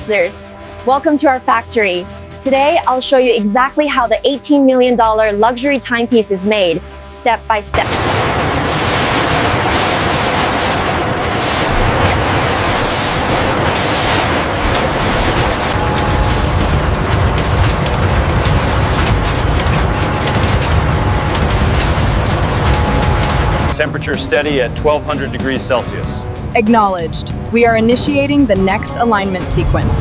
Unboxers! Welcome to our factory. Today, I'll show you exactly how the $18 million luxury timepiece is made, step by step. Temperature steady at 1200 degrees Celsius. Acknowledged. We are initiating the next alignment sequence.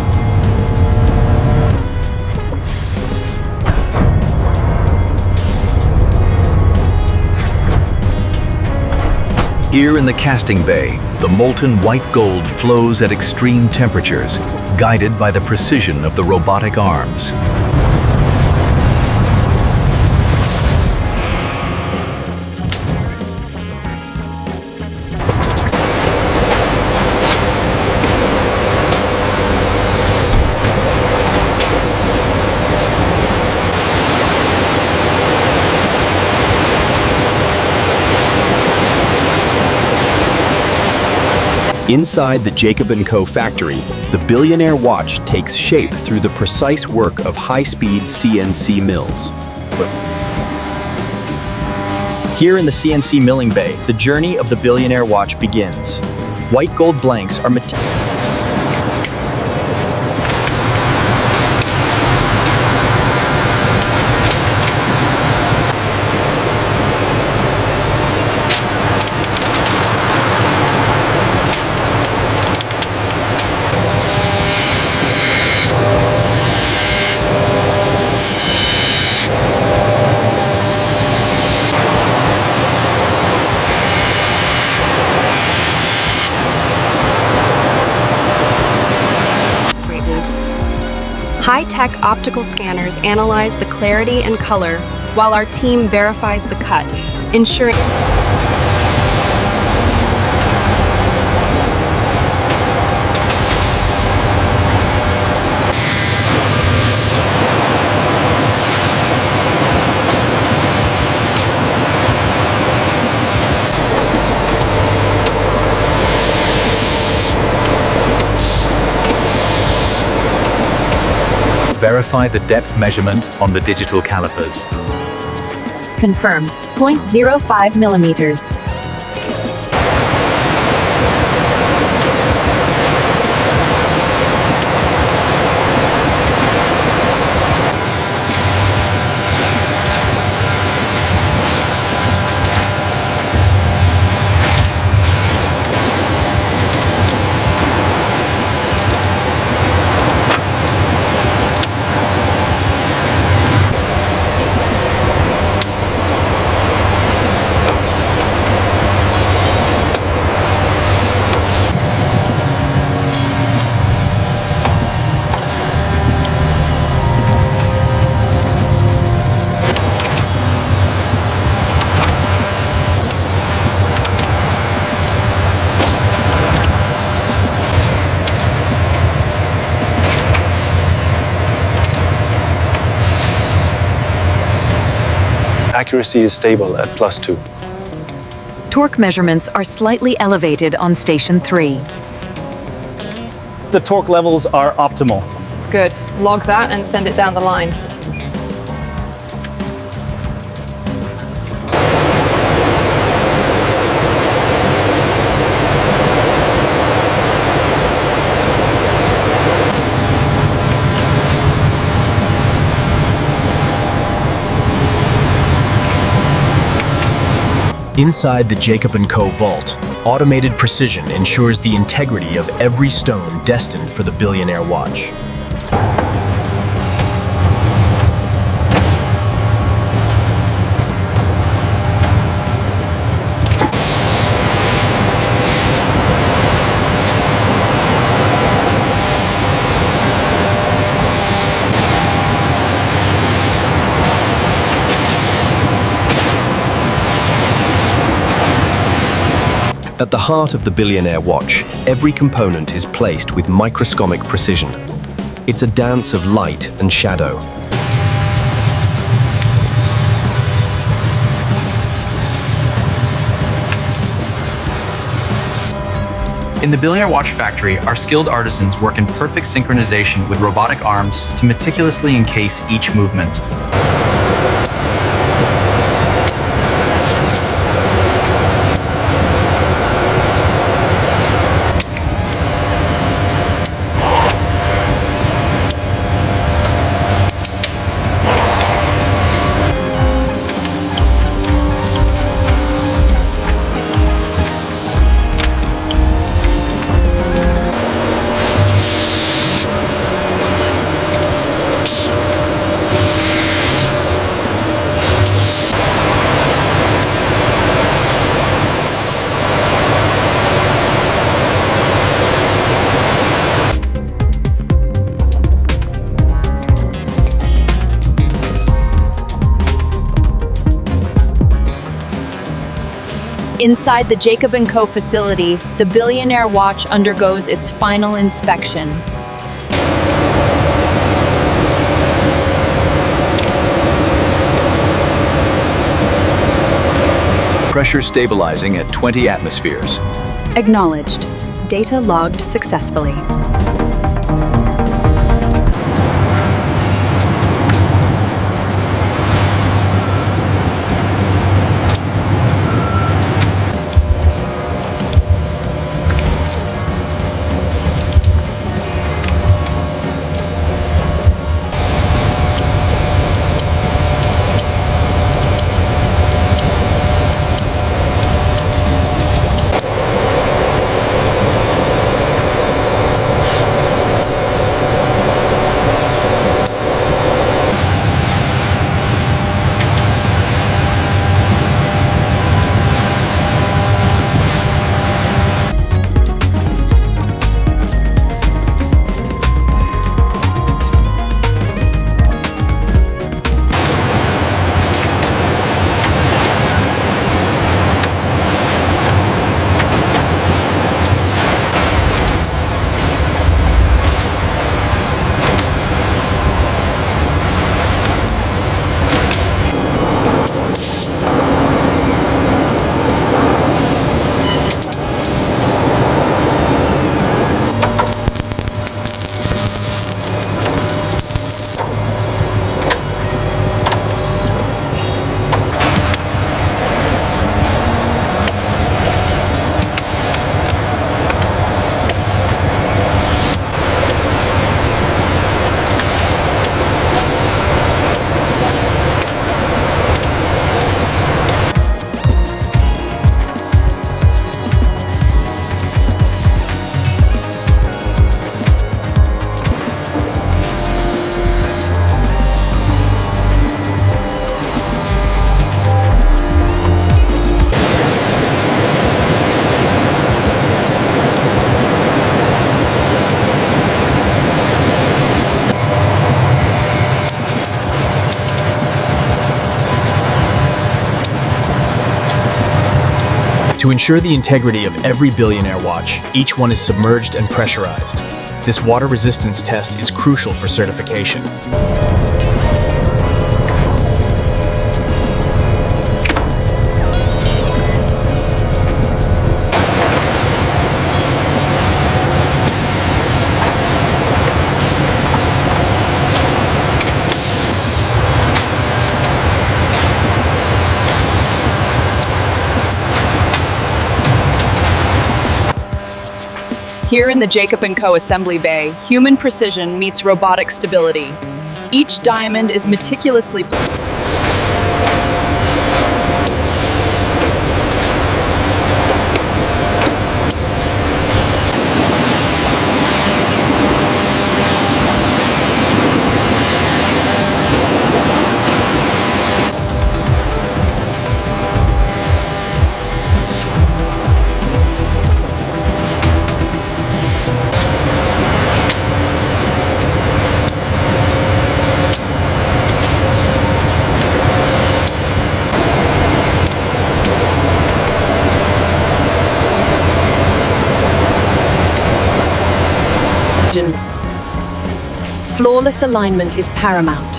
Here in the casting bay, the molten white gold flows at extreme temperatures, guided by the precision of the robotic arms. Inside the Jacob & Co. factory, the Billionaire Watch takes shape through the precise work of high-speed CNC mills. Here in the CNC milling bay, the journey of the Billionaire Watch begins. White gold blanks are High-tech optical scanners analyze the clarity and color, while our team verifies the cut, ensuring Verify the depth measurement on the digital calipers. Confirmed. 0.05 millimeters. Accuracy is stable at +2. Torque measurements are slightly elevated on station 3. The torque levels are optimal. Good. Log that and send it down the line. Inside the Jacob & Co. vault, automated precision ensures the integrity of every stone destined for the Billionaire Watch. At the heart of the Billionaire Watch, every component is placed with microscopic precision. It's a dance of light and shadow. In the Billionaire Watch factory, our skilled artisans work in perfect synchronization with robotic arms to meticulously encase each movement. Inside the Jacob & Co. facility, the Billionaire Watch undergoes its final inspection. Pressure stabilizing at 20 atmospheres. Acknowledged. Data logged successfully. To ensure the integrity of every Billionaire watch, each one is submerged and pressurized. This water resistance test is crucial for certification. Here in the Jacob & Co. assembly bay, human precision meets robotic stability. Each diamond is meticulously Flawless alignment is paramount.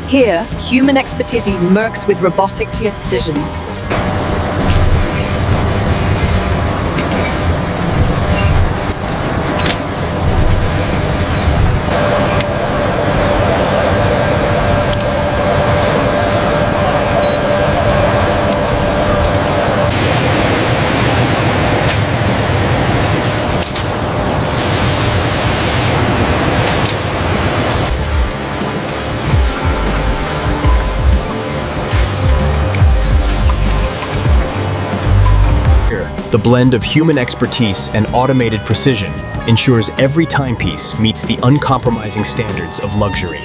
Here, human expertise works with robotic precision. The blend of human expertise and automated precision ensures every timepiece meets the uncompromising standards of luxury.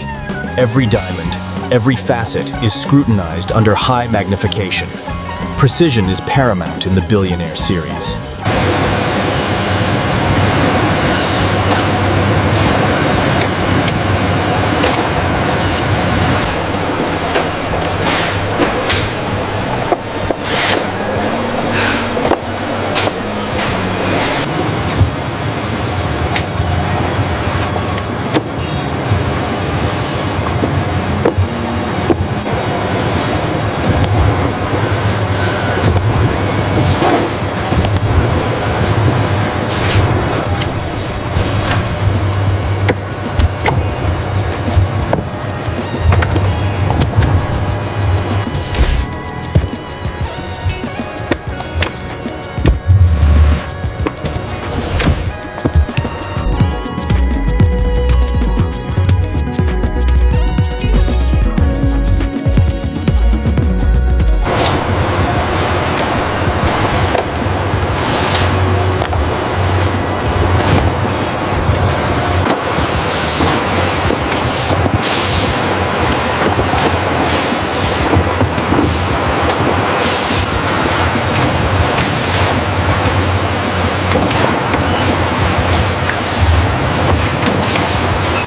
Every diamond, every facet is scrutinized under high magnification. Precision is paramount in the Billionaire series.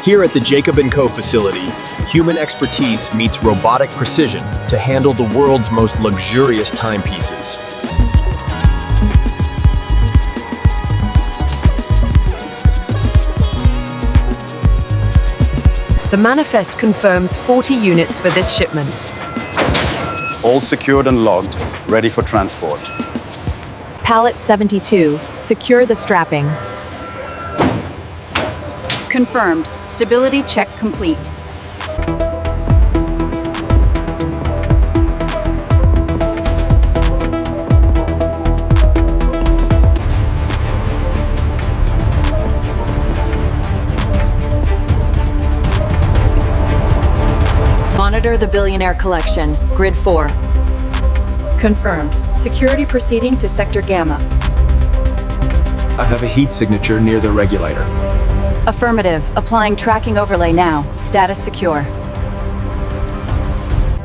Here at the Jacob & Co. facility, human expertise meets robotic precision to handle the world's most luxurious timepieces. The manifest confirms 40 units for this shipment. All secured and logged, ready for transport. Pallet 72. Secure the strapping. Confirmed. Stability check complete. Monitor the Billionaire collection, grid 4. Confirmed. Security proceeding to Sector Gamma. I have a heat signature near the regulator. Affirmative. Applying tracking overlay now. Status secure.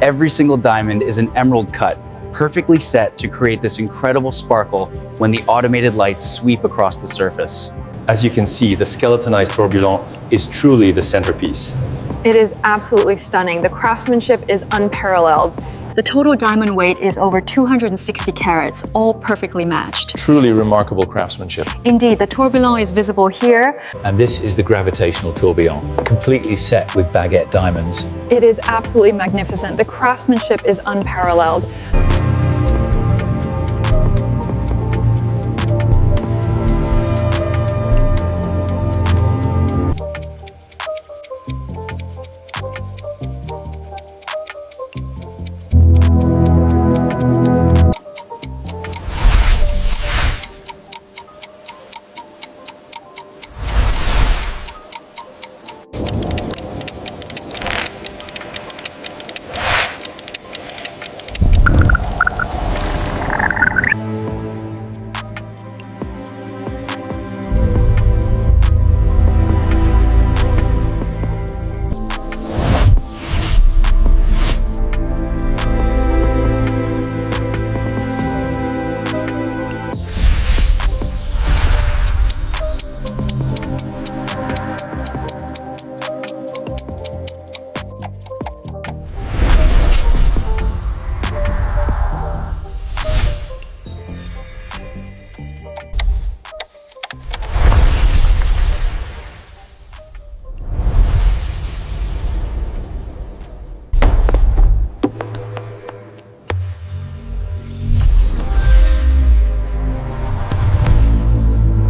Every single diamond is an emerald cut, perfectly set to create this incredible sparkle when the automated lights sweep across the surface. As you can see, the skeletonized tourbillon is truly the centerpiece. It is absolutely stunning. The craftsmanship is unparalleled. The total diamond weight is over 260 carats, all perfectly matched. Truly remarkable craftsmanship. Indeed, the tourbillon is visible here. And this is the gravitational tourbillon, completely set with baguette diamonds. It is absolutely magnificent. The craftsmanship is unparalleled.